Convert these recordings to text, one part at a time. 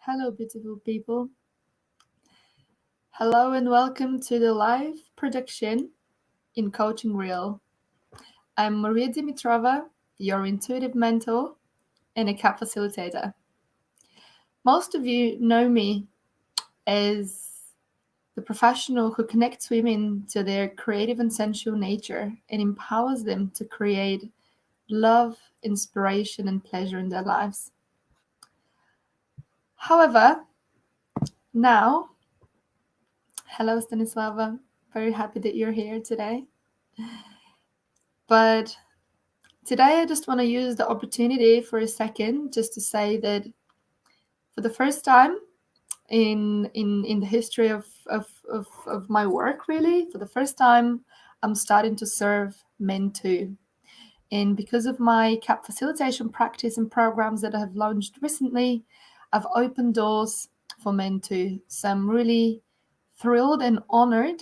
Hello, beautiful people. Hello, and welcome to the live production in Coaching Real. I'm Mariya Dimitrova, your intuitive mentor and a CAP facilitator. Most of you know me as the professional who connects women to their creative and sensual nature and empowers them to create love, inspiration, and pleasure in their lives. However, now, hello, Stanislava. Very happy that you're here today. But today I just want to use the opportunity for a second just to say that for the first time in the history of my work, really, for the first time, I'm starting to serve men too. And because of my CAP facilitation practice and programs that I have launched recently, I've opened doors for men too. So I'm really thrilled and honored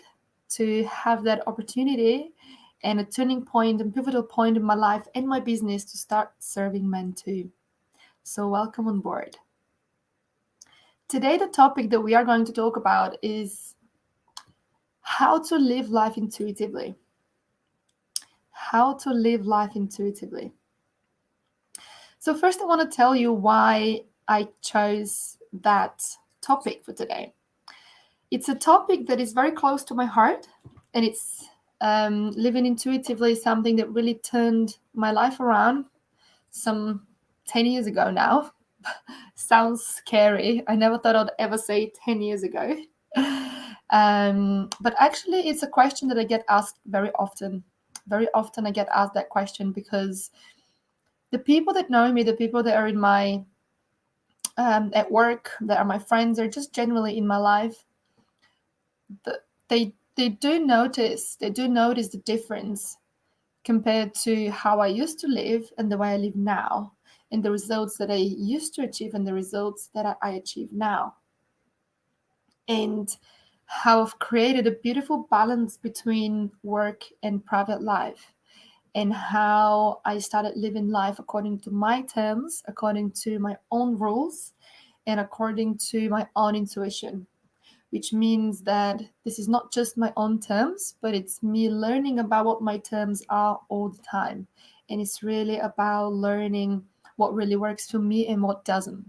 to have that opportunity and a turning point and pivotal point in my life and my business to start serving men too. So welcome on board. Today, the topic that we are going to talk about is how to live life intuitively. How to live life intuitively. So first, I want to tell you why I chose that topic for today. It's a topic that is very close to my heart, and it's living intuitively, something that really turned my life around some 10 years ago now. Sounds scary. I never thought I'd ever say 10 years ago. But actually, it's a question that I get asked very often. Very often I get asked that question because the people that know me, the people that are in my at work, that are my friends, or just generally in my life, they do notice the difference compared to how I used to live and the way I live now, and the results that I used to achieve and the results that I achieve now, and how I've created a beautiful balance between work and private life, and how I started living life according to my terms, according to my own rules, and according to my own intuition, which means that this is not just my own terms, but it's me learning about what my terms are all the time. And it's really about learning what really works for me and what doesn't.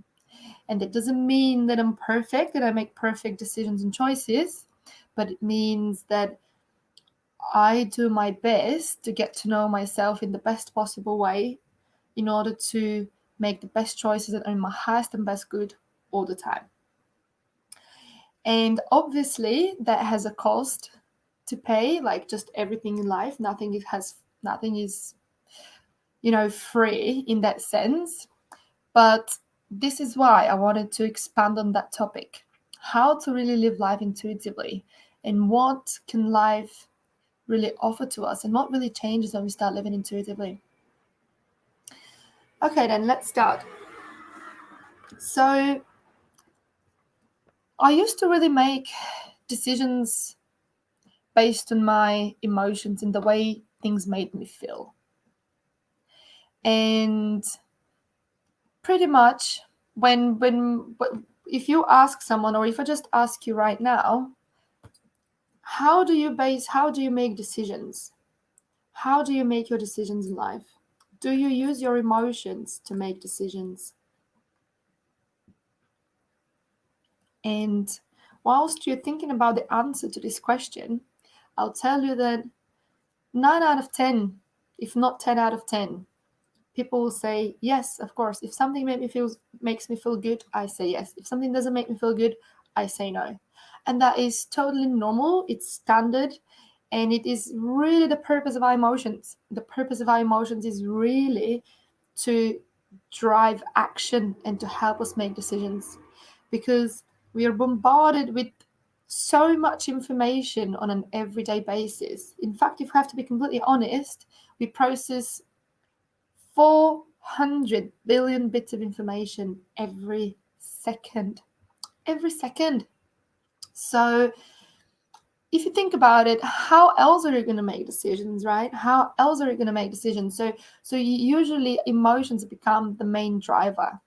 And that doesn't mean that I'm perfect, that I make perfect decisions and choices, but it means that I do my best to get to know myself in the best possible way in order to make the best choices that are in my highest and best good all the time. And obviously that has a cost to pay, like just everything in life. Nothing is free in that sense. But this is why I wanted to expand on that topic. How to really live life intuitively, and what can life really offer to us, and what really changes when we start living intuitively. Okay, then let's start. So I used to really make decisions based on my emotions and the way things made me feel. And pretty much when if you ask someone, or if I just ask you right now, how do you make decisions? How do you make your decisions in life? Do you use your emotions to make decisions? And whilst you're thinking about the answer to this question, I'll tell you that 9 out of 10, if not 10 out of 10, people will say, yes, of course. If something makes me feel good, I say yes. If something doesn't make me feel good, I say no. And that is totally normal. It's standard. And it is really the purpose of our emotions. The purpose of our emotions is really to drive action and to help us make decisions, because we are bombarded with so much information on an everyday basis. In fact, if we have to be completely honest, we process 400 billion bits of information every second. Every second. So if you think about it, how else are you going to make decisions, right? How else are you going to make decisions? So usually emotions become the main driver.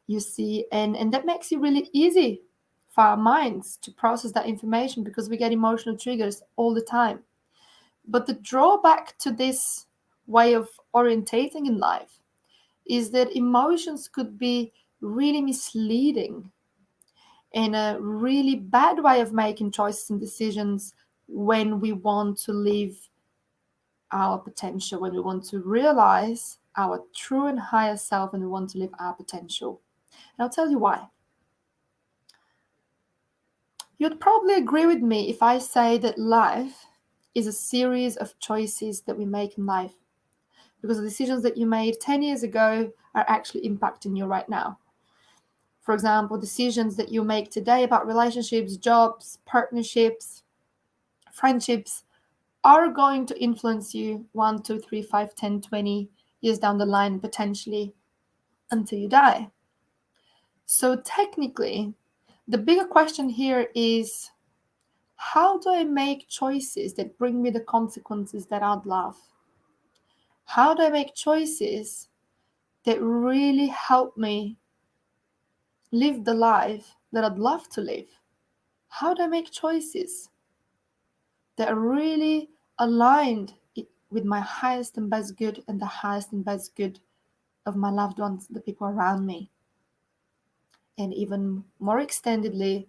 you see, and that makes it really easy for our minds to process that information because we get emotional triggers all the time. But the drawback to this way of orientating in life is that emotions could be really misleading and a really bad way of making choices and decisions when we want to live our potential, when we want to realize our true and higher self, and we want to live our potential. And I'll tell you why. You'd probably agree with me if I say that life is a series of choices that we make in life, because the decisions that you made 10 years ago are actually impacting you right now. For example, decisions that you make today about relationships, jobs, partnerships, friendships are going to influence you 1, 2, 3, 5, 10, 20 years down the line, potentially until you die. So technically, the bigger question here is, how do I make choices that bring me the consequences that I'd love? How do I make choices that really help me live the life that I'd love to live? How do I make choices that are really aligned with my highest and best good and the highest and best good of my loved ones, the people around me? And even more extendedly,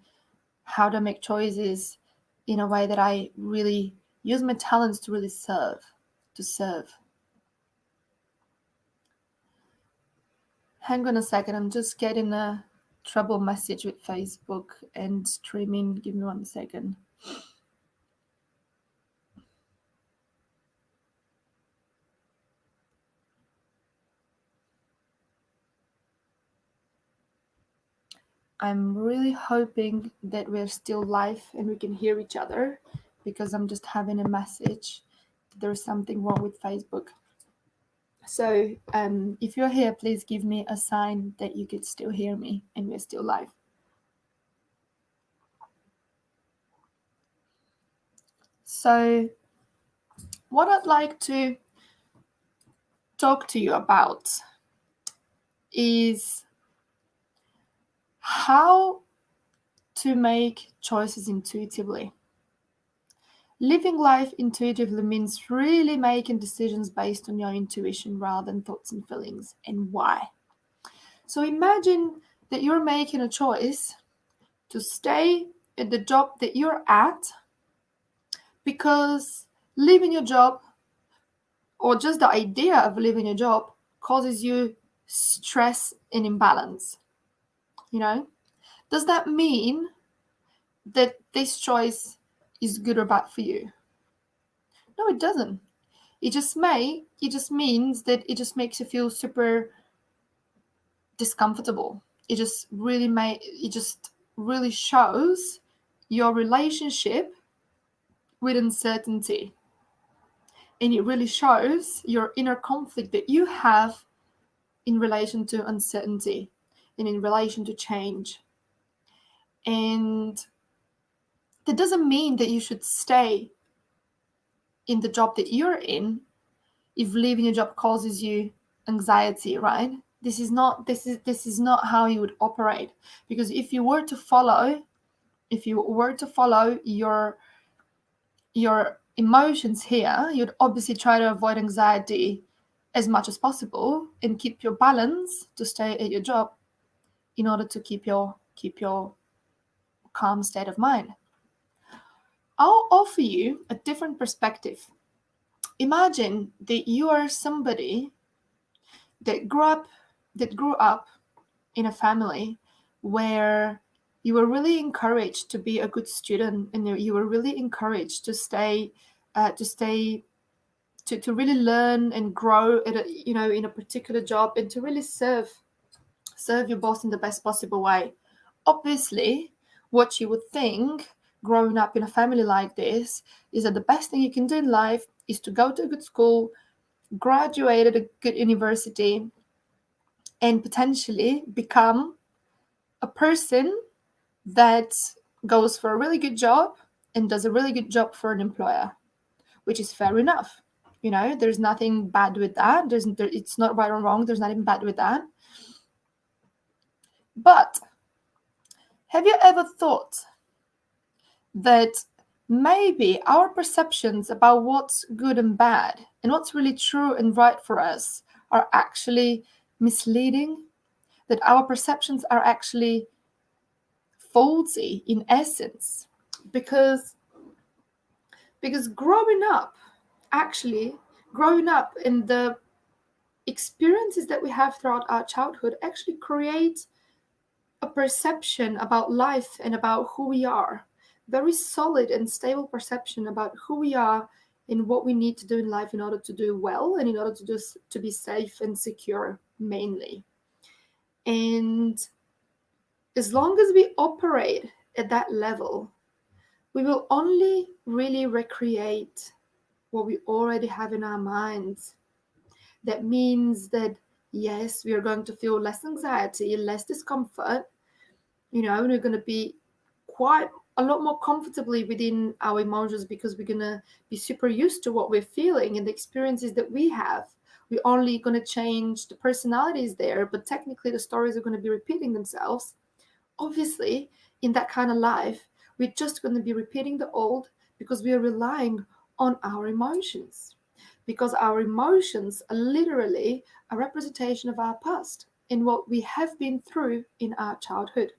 how do I make choices in a way that I really use my talents to really serve? Hang on a second, I'm just getting a trouble message with Facebook and streaming. Give me 1 second. I'm really hoping that we're still live and we can hear each other, because I'm just having a message that there's something wrong with Facebook. So if you're here, please give me a sign that you could still hear me and we're still live. So what I'd like to talk to you about is how to make choices intuitively. Living life intuitively means really making decisions based on your intuition rather than thoughts and feelings. And why? So imagine that you're making a choice to stay at the job that you're at because leaving your job, or just the idea of leaving your job, causes you stress and imbalance. Does that mean that this choice is good or bad for you? No, it doesn't. It just means that it just makes you feel super discomfortable. It just really shows your relationship with uncertainty. And it really shows your inner conflict that you have in relation to uncertainty and in relation to change. And that doesn't mean that you should stay in the job that you're in if leaving your job causes you anxiety, right? This is not how you would operate. Because if you were to follow your emotions here, you'd obviously try to avoid anxiety as much as possible and keep your balance to stay at your job in order to keep your calm state of mind. I'll offer you a different perspective. Imagine that you are somebody that grew up in a family where you were really encouraged to be a good student, and you were really encouraged to really learn and grow at in a particular job, and to really serve your boss in the best possible way. Obviously, what you would think growing up in a family like this is that the best thing you can do in life is to go to a good school, graduate at a good university, and potentially become a person that goes for a really good job and does a really good job for an employer, which is fair enough. There's nothing bad with that. It's not right or wrong. There's nothing bad with that. But have you ever thought that maybe our perceptions about what's good and bad and what's really true and right for us are actually misleading? That our perceptions are actually faulty in essence? Because growing up, actually growing up in the experiences that we have throughout our childhood actually create a perception about life and about who we are, very solid and stable perception about who we are and what we need to do in life in order to do well and in order to be safe and secure mainly. And as long as we operate at that level, we will only really recreate what we already have in our minds. That means that, yes, we are going to feel less anxiety, less discomfort, and we're going to be quite a lot more comfortably within our emotions because we're going to be super used to what we're feeling and the experiences that we have. We're only going to change the personalities there, but technically the stories are going to be repeating themselves. Obviously, in that kind of life, we're just going to be repeating the old because we are relying on our emotions. Because our emotions are literally a representation of our past and what we have been through in our childhood.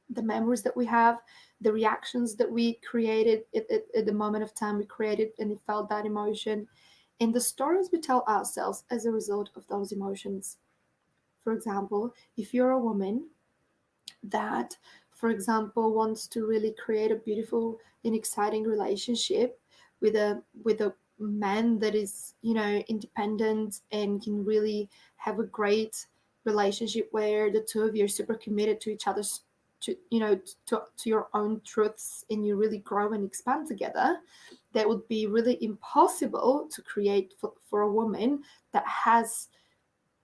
The memories that we have, the reactions that we created at the moment of time we created and we felt that emotion, and the stories we tell ourselves as a result of those emotions. For example, if you're a woman that, for example, wants to really create a beautiful and exciting relationship with a man that is, independent and can really have a great relationship where the two of you are super committed to each other's to your own truths and you really grow and expand together. That would be really impossible to create for a woman that has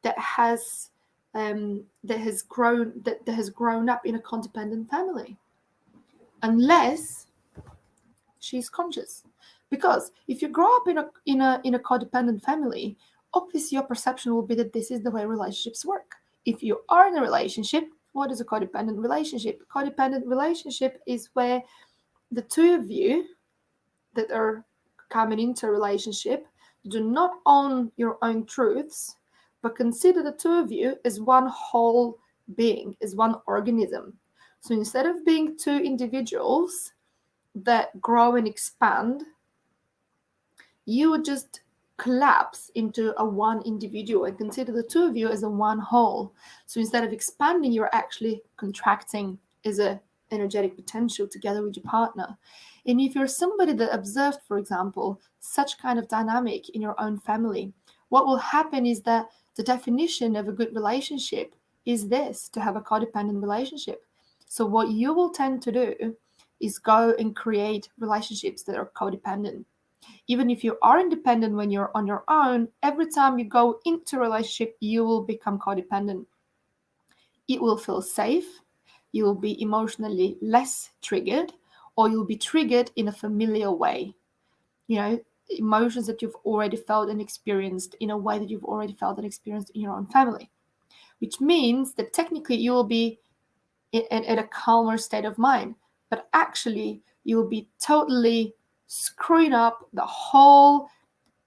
that has grown up in a codependent family, unless she's conscious. Because if you grow up in a codependent family, obviously your perception will be that this is the way relationships work. If you are in a relationship, what is a codependent relationship? Codependent relationship is where the two of you that are coming into a relationship do not own your own truths, but consider the two of you as one whole being, as one organism. So instead of being two individuals that grow and expand, you would just collapse into a one individual and consider the two of you as a one whole. So instead of expanding, you're actually contracting as a energetic potential together with your partner. And if you're somebody that observed, for example, such kind of dynamic in your own family, what will happen is that the definition of a good relationship is this: to have a codependent relationship. So what you will tend to do is go and create relationships that are codependent. Even if you are independent when you're on your own, every time you go into a relationship, you will become codependent. It will feel safe, you will be emotionally less triggered, or you'll be triggered in a familiar way. Emotions that you've already felt and experienced in a way that you've already felt and experienced in your own family, which means that technically you will be in a calmer state of mind, but actually you will be totally screwing up the whole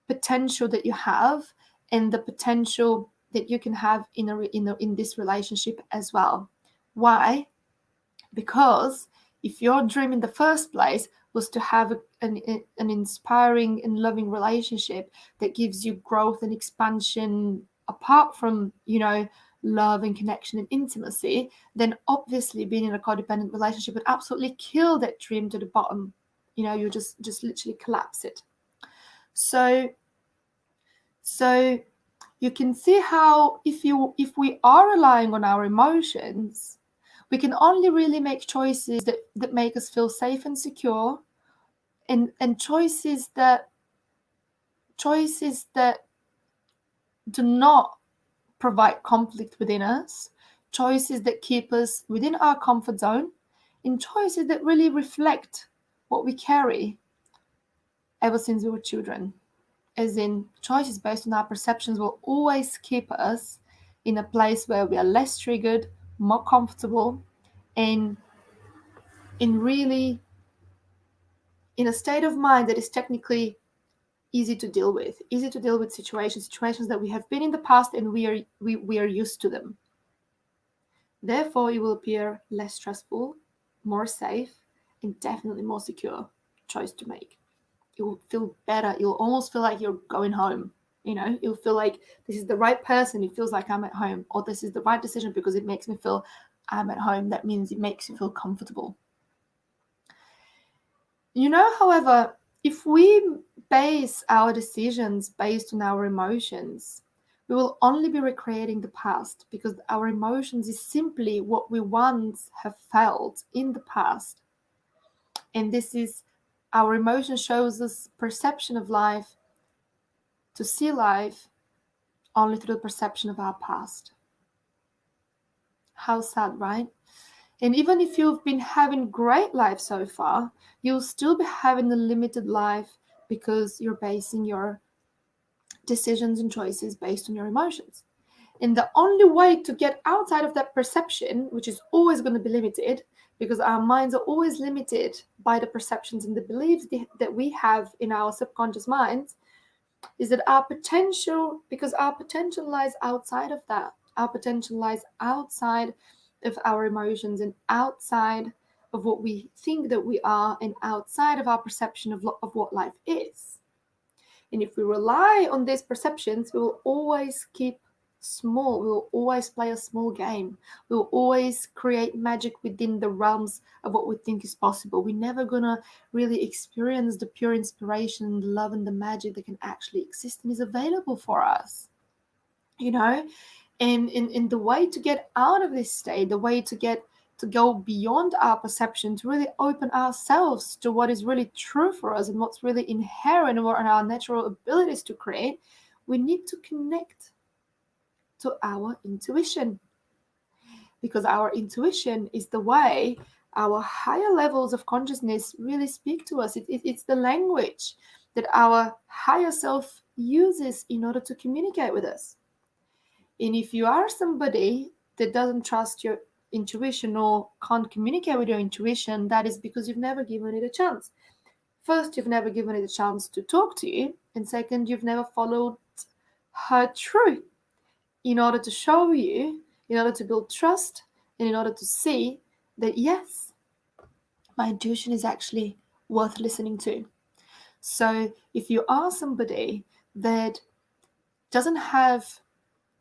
potential that you have and the potential that you can have in this relationship as well. Why? Because if your dream in the first place was to have an inspiring and loving relationship that gives you growth and expansion apart from, love and connection and intimacy, then obviously being in a codependent relationship would absolutely kill that dream to the bottom. You just literally collapse it. So you can see how if we are relying on our emotions, we can only really make choices that make us feel safe and secure, and choices that do not provide conflict within us, choices that keep us within our comfort zone, and choices that really reflect what we carry ever since we were children. As in, choices based on our perceptions will always keep us in a place where we are less triggered, more comfortable, and really in a state of mind that is technically easy to deal with situations that we have been in the past and we are used to them. Therefore, it will appear less stressful, more safe, and definitely more secure choice to make. It will feel better. You'll almost feel like you're going home. You'll feel like this is the right person. It feels like I'm at home, or this is the right decision because it makes me feel I'm at home. That means it makes you feel comfortable. However, if we base our decisions based on our emotions, we will only be recreating the past, because our emotions is simply what we once have felt in the past. And this is, our emotion shows us perception of life, to see life only through the perception of our past. How sad, right? And even if you've been having great life so far, you'll still be having a limited life because you're basing your decisions and choices based on your emotions. And the only way to get outside of that perception, which is always going to be limited, because our minds are always limited by the perceptions and the beliefs that we have in our subconscious minds, is that because our potential lies outside of that. Our potential lies outside of our emotions and outside of what we think that we are and outside of our perception of what life is. And if we rely on these perceptions, we will always keep small. We will always play a small game. We will always create magic within the realms of what we think is possible. We're never going to really experience the pure inspiration, the love, and the magic that can actually exist and is available for us. And in the way to get out of this state, the way to go beyond our perception, to really open ourselves to what is really true for us and what's really inherent in our natural abilities to create, we need to connect to our intuition. Because our intuition is the way our higher levels of consciousness really speak to us. It's the language that our higher self uses in order to communicate with us. And if you are somebody that doesn't trust your intuition or can't communicate with your intuition, that is because you've never given it a chance. First, you've never given it a chance to talk to you. And second, you've never followed her truth in order to show you, in order to build trust, and in order to see that, yes, my intuition is actually worth listening to. So if you are somebody that doesn't have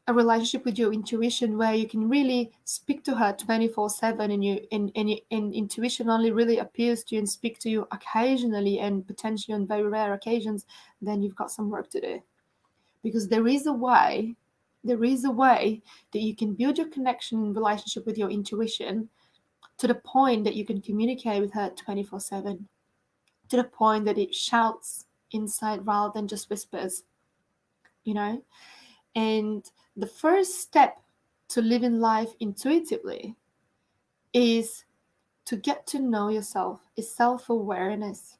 a relationship with your intuition where you can really speak to her 24/7 and intuition only really appears to you and speak to you occasionally and potentially on very rare occasions, then you've got some work to do. Because there is a way that you can build your connection and relationship with your intuition to the point that you can communicate with her 24/7, to the point that it shouts inside rather than just whispers, And the first step to living life intuitively is to get to know yourself, is self-awareness.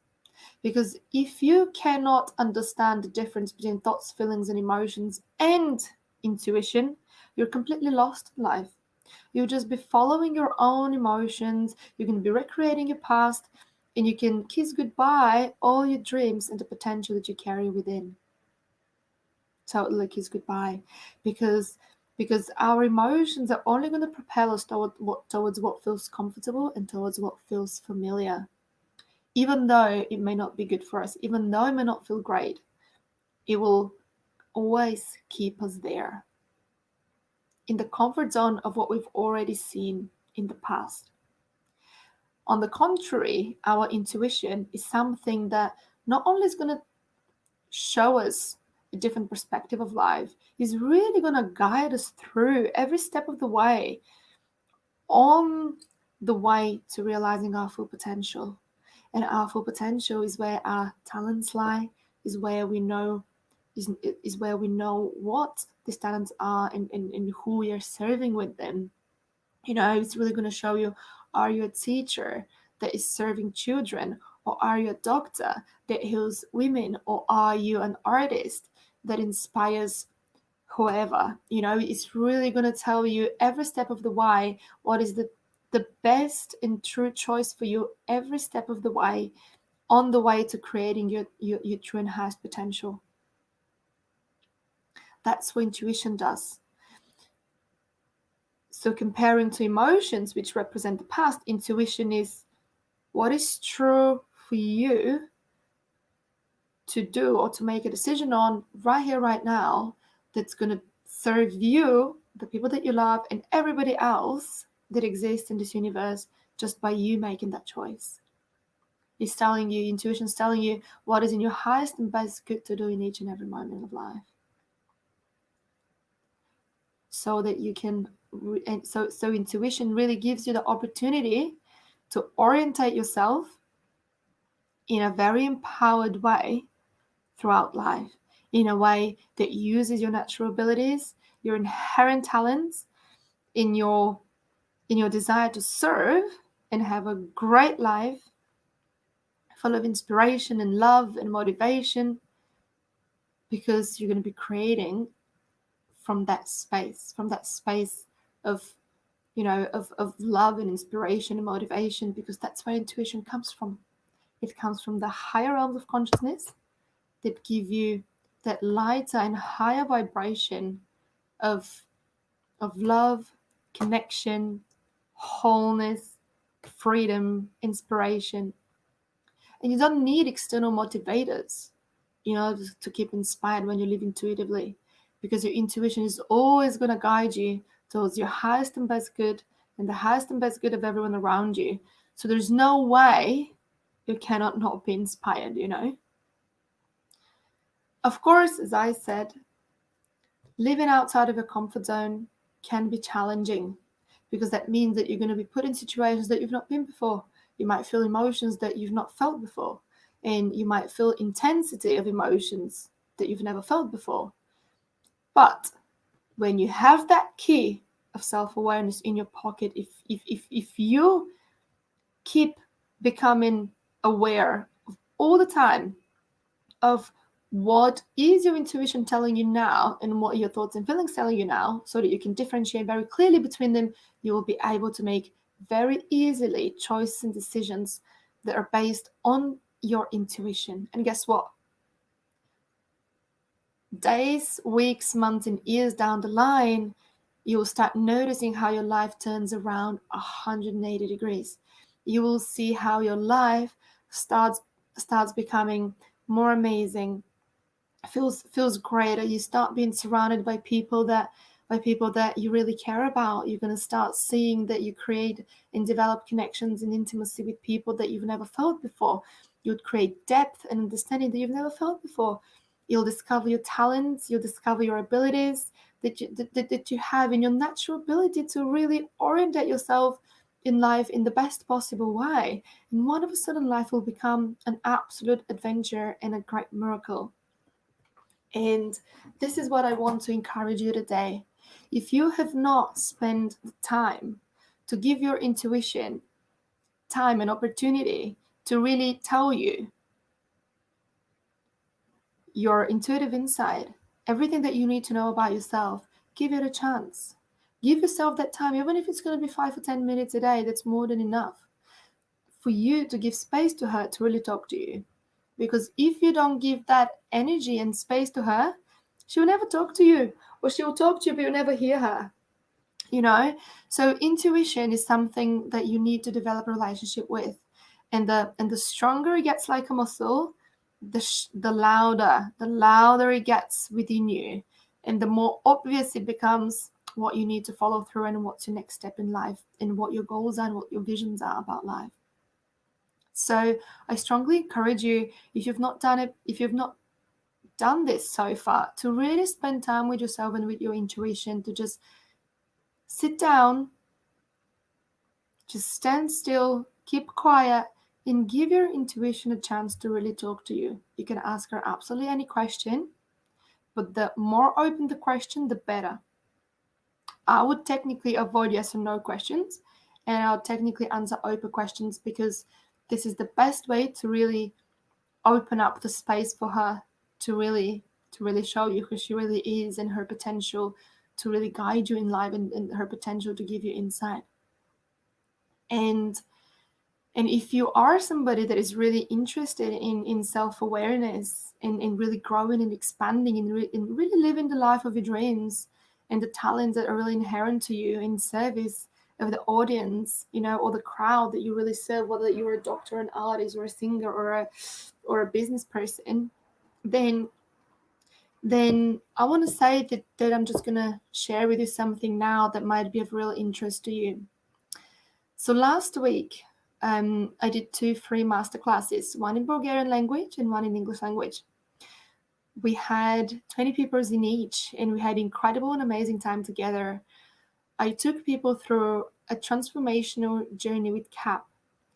Because if you cannot understand the difference between thoughts, feelings, and emotions and intuition, you're completely lost in life. You'll just be following your own emotions, you can be recreating your past, and you can kiss goodbye all your dreams and the potential that you carry within. Totally kiss goodbye. Because our emotions are only going to propel us towards what feels comfortable and towards what feels familiar. Even though it may not be good for us, even though it may not feel great, it will always keep us there, in the comfort zone of what we've already seen in the past. On the contrary, our intuition is something that not only is going to show us a different perspective of life, is really going to guide us through every step of the way on the way to realizing our full potential. And our full potential is where our talents lie, is where we know what these talents are and who we are serving with them. It's really going to show you, are you a teacher that is serving children, or are you a doctor that heals women, or are you an artist that inspires whoever, it's really going to tell you every step of the way what is the best and true choice for you every step of the way, on the way to creating your true and highest potential. That's what intuition does. So comparing to emotions, which represent the past, intuition is what is true for you to do or to make a decision on right here, right now, that's going to serve you, the people that you love, and everybody else that exists in this universe just by you making that choice. It's telling you, intuition's telling you what is in your highest and best good to do in each and every moment of life. So that you can, and so intuition really gives you the opportunity to orientate yourself in a very empowered way throughout life, in a way that uses your natural abilities, your inherent talents, in your desire to serve and have a great life full of inspiration and love and motivation, because you're going to be creating from that space of of love and inspiration and motivation, because that's where intuition comes from. It comes from the higher realms of consciousness that give you that lighter and higher vibration of love, connection, wholeness, freedom, inspiration. And you don't need external motivators, to keep inspired when you live intuitively, because your intuition is always going to guide you towards your highest and best good and the highest and best good of everyone around you. So there's no way you cannot not be inspired, Of course, as I said, living outside of your comfort zone can be challenging, because that means that you're going to be put in situations that you've not been before. You might feel emotions that you've not felt before, and you might feel intensity of emotions that you've never felt before. But when you have that key of self-awareness in your pocket, if you keep becoming aware all the time of what is your intuition telling you now and what your thoughts and feelings telling you now, so that you can differentiate very clearly between them, you will be able to make very easily choices and decisions that are based on your intuition. And guess what? Days, weeks, months, and years down the line, you will start noticing how your life turns around 180 degrees. You will see how your life starts becoming more amazing, feels greater. You start being surrounded by people that you really care about. You're going to start seeing that you create and develop connections and intimacy with people that you've never felt before. You'd create depth and understanding that you've never felt before. You'll discover your talents, you'll discover your abilities that you have, and your natural ability to really orientate yourself in life in the best possible way. And all of a sudden, life will become an absolute adventure and a great miracle. And this is what I want to encourage you today. If you have not spent the time to give your intuition time and opportunity to really tell you your intuitive insight, everything that you need to know about yourself, give it a chance. Give yourself that time, even if it's going to be 5 or 10 minutes a day. That's more than enough for you to give space to her to really talk to you. Because if you don't give that energy and space to her, she will never talk to you, or she will talk to you, but you'll never hear her. So intuition is something that you need to develop a relationship with, and the stronger it gets like a muscle, the louder it gets within you, and the more obvious it becomes what you need to follow through, and what's your next step in life, and what your goals are and what your visions are about life. So I strongly encourage you, if you've not done this so far, to really spend time with yourself and with your intuition, to just sit down, just stand still, keep quiet, and give your intuition a chance to really talk to you. You can ask her absolutely any question, but the more open the question, the better. I would technically avoid yes and no questions, and I'll technically answer open questions, because this is the best way to really open up the space for her to really really show you who she really is and her potential to really guide you in life, and her potential to give you insight. And if you are somebody that is really interested in self-awareness and in really growing and expanding and really living the life of your dreams and the talents that are really inherent to you in service of the audience, or the crowd that you really serve, whether you're a doctor, an artist, or a singer, or a business person, then I want to say that I'm just going to share with you something now that might be of real interest to you. So last week, I did 2 free masterclasses, one in Bulgarian language and one in English language. We had 20 people in each, and we had incredible and amazing time together. I took people through a transformational journey with CAP.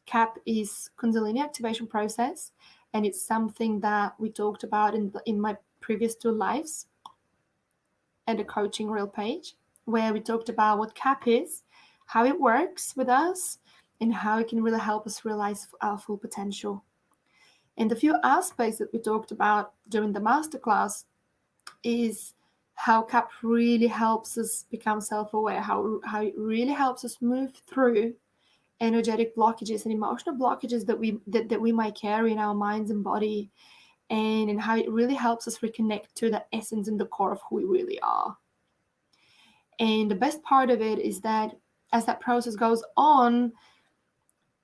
CAP is Kundalini activation process, and it's something that we talked about in my previous 2 lives and the coaching reel page, where we talked about what CAP is, how it works with us, and how it can really help us realize our full potential. And the few aspects that we talked about during the masterclass is how CAP really helps us become self-aware, how it really helps us move through energetic blockages and emotional blockages that we might carry in our minds and body, and how it really helps us reconnect to the essence and the core of who we really are. And the best part of it is that as that process goes on,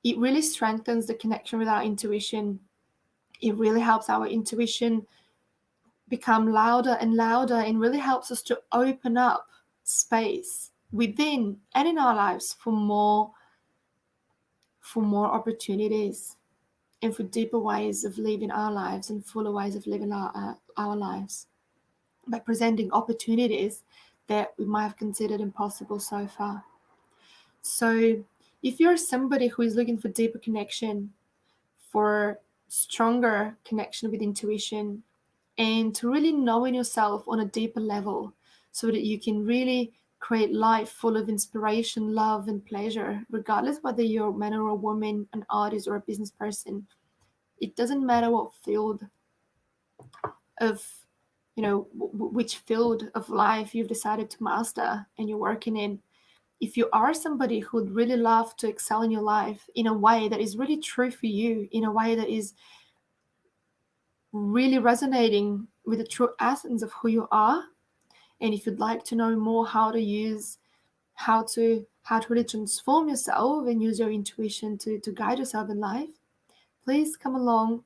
it really strengthens the connection with our intuition. It really helps our intuition become louder and louder, and really helps us to open up space within and in our lives for more opportunities and for deeper ways of living our lives and fuller ways of living our lives, by presenting opportunities that we might have considered impossible so far. So if you're somebody who is looking for deeper connection, for stronger connection with intuition, and to really knowing yourself on a deeper level so that you can really create life full of inspiration, love, and pleasure, regardless whether you're a man or a woman, an artist or a business person. It doesn't matter what field of, which field of life you've decided to master and you're working in. If you are somebody who would really love to excel in your life in a way that is really true for you, in a way that is really resonating with the true essence of who you are, and if you'd like to know more how to really transform yourself and use your intuition to guide yourself in life, please come along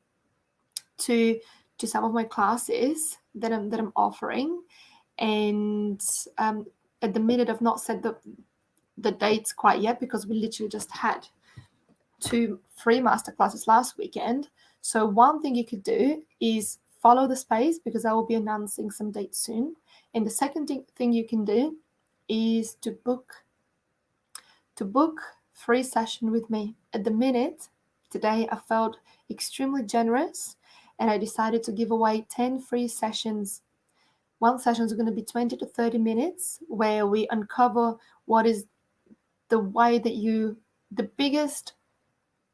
to some of my classes that I'm offering. And at the minute, I've not set the dates quite yet, because we literally just had 2 free masterclasses last weekend. So one thing you could do is follow the space, because I will be announcing some dates soon. And the second thing you can do is to book free session with me. At the minute, today I felt extremely generous, and I decided to give away 10 free sessions. One session is going to be 20 to 30 minutes, where we uncover what is the biggest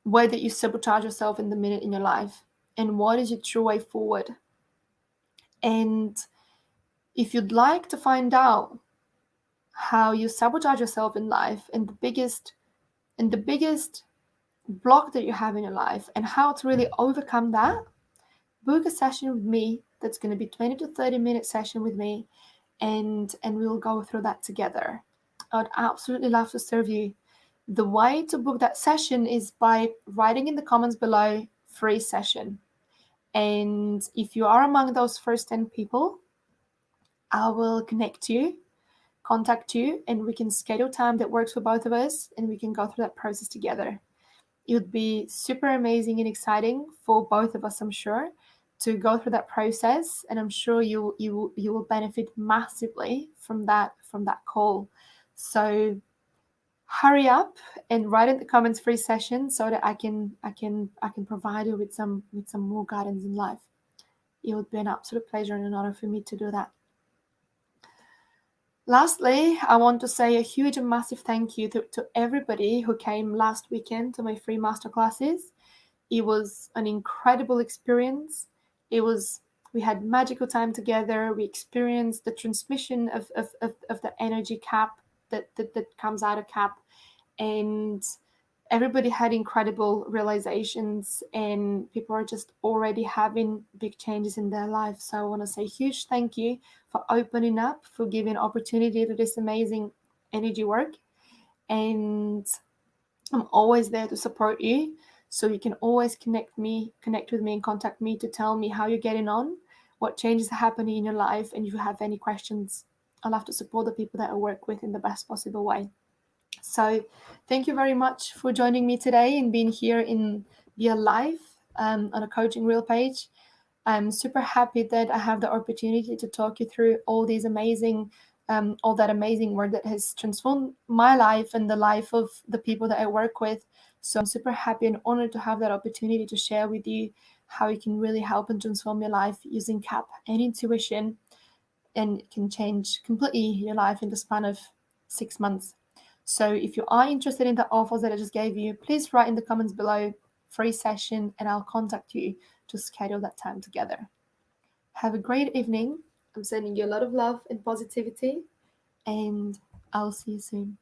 way that you sabotage yourself in the minute in your life, and what is your true way forward. And if you'd like to find out how you sabotage yourself in life, and the biggest block that you have in your life, and how to really overcome that, book a session with me. That's going to be 20 to 30 minute session with me, and we'll go through that together. I'd absolutely love to serve you. The way to book that session is by writing in the comments below free session. And if you are among those first 10 people, I will contact you, and we can schedule time that works for both of us, and we can go through that process together. It would be super amazing and exciting for both of us, I'm sure, to go through that process, and I'm sure you will benefit massively from that call. So hurry up and write in the comments free session, so that I can provide you with some more guidance in life. It would be an absolute pleasure and an honor for me to do that. Lastly, I want to say a huge and massive thank you to everybody who came last weekend to my free masterclasses. It was an incredible experience. It was We had magical time together. We experienced the transmission of the energy cap that comes out of cap. And everybody had incredible realizations, and people are just already having big changes in their life. So I want to say huge thank you for opening up, for giving opportunity to this amazing energy work. And I'm always there to support you. So you can always connect with me and contact me to tell me how you're getting on, what changes are happening in your life, and if you have any questions. I love to support the people that I work with in the best possible way. So thank you very much for joining me today and being here in via live on a coaching reel page. I'm super happy that I have the opportunity to talk you through all these amazing, all that amazing work that has transformed my life and the life of the people that I work with. So I'm super happy and honored to have that opportunity to share with you how you can really help and transform your life using CAP and intuition, and it can change completely your life in the span of 6 months. So if you are interested in the offers that I just gave you, please write in the comments below, free session, and I'll contact you to schedule that time together. Have a great evening. I'm sending you a lot of love and positivity, and I'll see you soon.